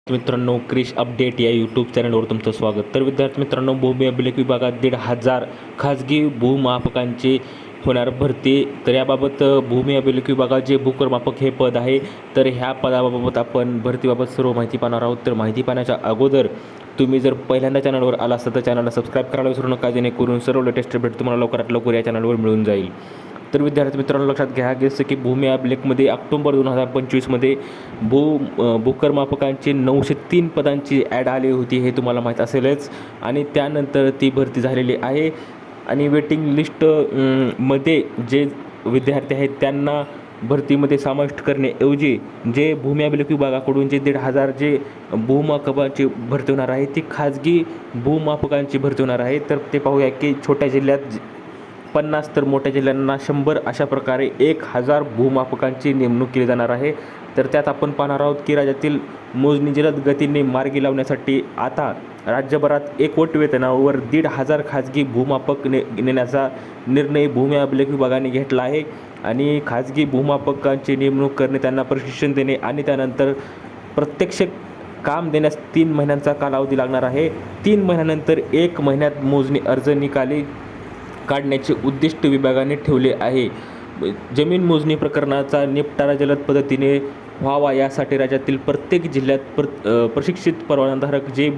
मित्रांनो, क्रिश अपडेट या यूट्यूब चॅनलवर तुमचं स्वागत. तर विद्यार्थी मित्रांनो, भूमी अभिलेख विभागात 1,500 खाजगी भूमापकांची होणार भरती. तर याबाबत भूमी अभिलेख विभागात जे भूकरमापक हे पद आहे, तर ह्या पदाबाबत आपण भरतीबाबत सर्व माहिती पाहणार आहोत. तर माहिती पाहण्याच्या अगोदर तुम्ही जर पहिल्यांदा चॅनलवर आला असाल तर चॅनलला सबस्क्राईब करायला विसरू नका, जेणेकरून सर्व लेटेस्ट अपडेट तुम्हाला लवकरात लवकर या चॅनलवर मिळून जाईल. तर विद्यार्थी मित्रांनो, लक्षात घ्या जसं की भूमी अभिलेखमध्ये ऑक्टोबर 2025मध्ये भूकरमापकांची 903 पदांची ॲड आली होती, हे तुम्हाला माहीत असेलच. आणि त्यानंतर ती भरती झालेली आहे. आणि वेटिंग लिस्ट मध्ये जे विद्यार्थी आहेत त्यांना भरतीमध्ये समाविष्ट करण्याऐवजी जे भूमी अभिलेख विभागाकडून जे 1,500 जे भूमापकांची भरती होणार आहे, ती खाजगी भूमापकांची भरती होणार आहे. तर ते पाहूया की छोट्या जिल्ह्यात 50 तर मोठ्या जिल्ह्यांना 100 अशा प्रकारे 1,000 भूमापकांची नेमणूक केली जाणार आहे. तर त्यात आपण पाहणार आहोत की राज्यातील मोजणी जलद गतीने मार्गी लावण्यासाठी आता राज्यभरात एकवट वेतनावर 1,500 खाजगी भूमापक नेण्याचा निर्णय भूमी अभिलेख विभागाने घेतला आहे. आणि खाजगी भूमापकांची नेमणूक करणे, त्यांना प्रशिक्षण देणे आणि त्यानंतर प्रत्यक्ष काम देण्यास 3 महिन्यांचा कालावधी लागणार आहे. 3 महिन्यानंतर 1 महिन्यात मोजणी अर्ज निकाली काढण्याचे उद्दिष्ट विभागाने ठेवले आहे. जमीन मोजणी प्रकरणाचा निपटारा जलद पद्धतीने व्हावा यासाठी राज्यातील प्रत्येक जिल्ह्यात प्रशिक्षित परवानाधारक जे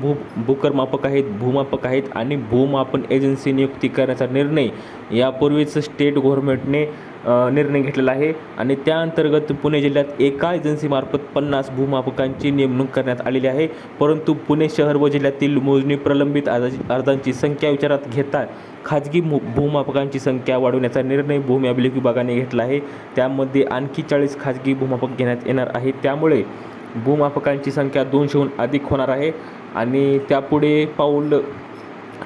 भूकरमापक आहेत, भूमापक आहेत आणि भूमापन एजन्सी नियुक्ती करण्याचा निर्णय यापूर्वीच स्टेट गव्हर्नमेंटने निर्णय घेतलेला आहे. आणि त्या अंतर्गत पुणे जिल्ह्यात एका एजन्सीमार्फत 50 भूमापकांची नेमणूक करण्यात आलेली आहे. परंतु पुणे शहर व जिल्ह्यातील मोजणी प्रलंबित अर्जांची संख्या विचारात घेता खाजगी भूमापकांची संख्या वाढवण्याचा निर्णय भूमी अभिलेख विभागाने घेतला आहे. त्यामध्ये आणखी 40 खाजगी भूमापक घेण्यात येणार आहे. त्यामुळे भूमापकांची संख्या 200हून अधिक होणार आहे. आणि त्यापुढे पाऊल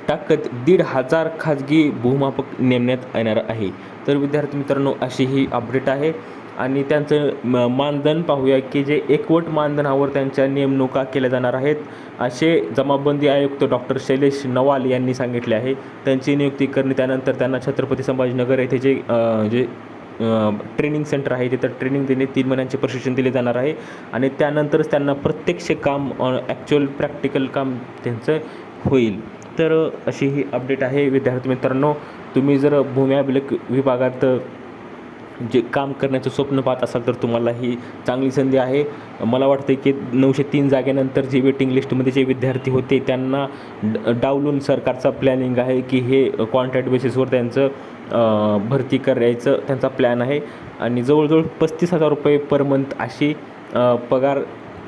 टाकत 1,500 खाजगी भूमापक नेमण्यात येणार आहे. तर विद्यार्थी मित्रांनो, अशी ही अपडेट आहे. आणि त्यांचं मानधन पाहूया की जे एकवट मानधनावर त्यांच्या नेमणुका केल्या जाणार आहेत, असे जमाबंदी आयुक्त डॉक्टर शैलेश नवाल यांनी सांगितले आहे. त्यांची नियुक्ती करणे, त्यानंतर त्यांना छत्रपती संभाजीनगर येथे जे ट्रेनिंग सेंटर आहे तिथं ट्रेनिंग देणे, 3 महिन्यांचे प्रशिक्षण दिले जाणार आहे. आणि त्यानंतरच त्यांना प्रत्यक्ष काम, ॲक्च्युअल प्रॅक्टिकल काम त्यांचं होईल. तर अशी ही अपडेट आहे. विद्यार्थी मित्रांनो, तुम्ही जर भूमी अभिलेख विभागात जे काम करण्याचं स्वप्न पाहत असाल तर तुम्हाला ही चांगली संधी आहे. मला वाटते की 903 जागेनंतर जे वेटिंग लिस्टमध्ये जे विद्यार्थी होते त्यांना डावलून सरकारचा प्लॅनिंग आहे की हे कॉन्ट्रॅक्ट बेसिसवर त्यांचं भरती करायचं त्यांचा प्लॅन आहे. आणि जवळजवळ 35,000 रुपये पर मंथ अशी पगार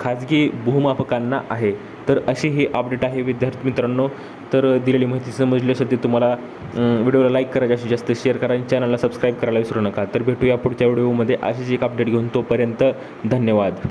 खाजगी भूमापकांना आहे. तर अशी ही अपडेट आहे विद्यार्थी मित्रांनो. तर दिलेली माहिती समजली असेल तर तुम्हाला व्हिडिओला लाईक करा, जास्तीत जास्त शेअर करा आणि चॅनलला सबस्क्राईब करायला विसरू नका. तर भेटूया पुढच्या व्हिडिओमध्ये अशीच एक अपडेट घेऊन. तोपर्यंत धन्यवाद.